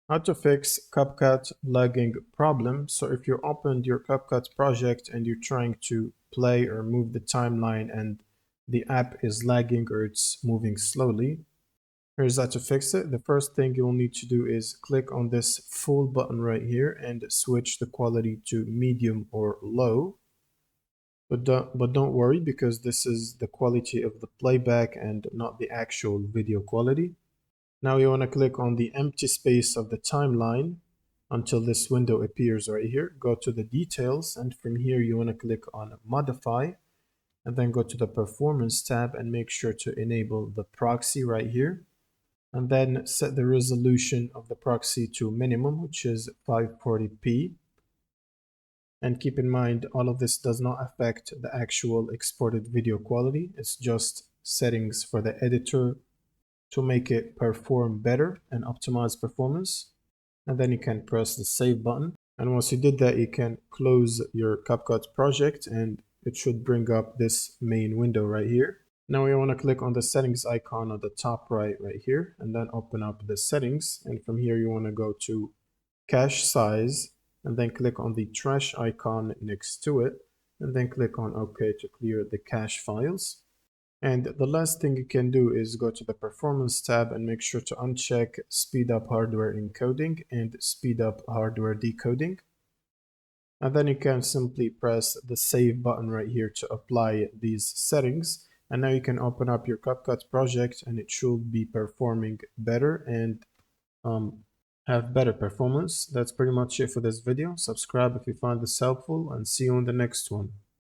How to fix CapCut lagging problem. So if you opened your CapCut project and you're trying to play or move the timeline and the app is lagging or it's moving slowly, here's how to fix it. The first thing you'll need to do is click on this full button right here and switch the quality to medium or low. But don't worry, because this is the quality of the playback and not the actual video quality. Now you want to click on the empty space of the timeline until this window appears right here. Go to the details, and from here you want to click on modify, and then go to the performance tab and make sure to enable the proxy right here. And then set the resolution of the proxy to minimum, which is 540p. And keep in mind, all of this does not affect the actual exported video quality. It's just settings for the editor to make it perform better and optimize performance. And then you can press the save button. And once you did that, you can close your CapCut project and it should bring up this main window right here. Now you want to click on the settings icon on the top right here, and then open up the settings. And from here, you want to go to cache size, and then click on the trash icon next to it, and then click on OK to clear the cache files. And the last thing you can do is go to the performance tab and make sure to uncheck speed up hardware encoding and speed up hardware decoding. And then you can simply press the save button right here to apply these settings. And now you can open up your CapCut project and it should be performing better and have better performance. That's pretty much it for this video. Subscribe if you found this helpful, and see you on the next one.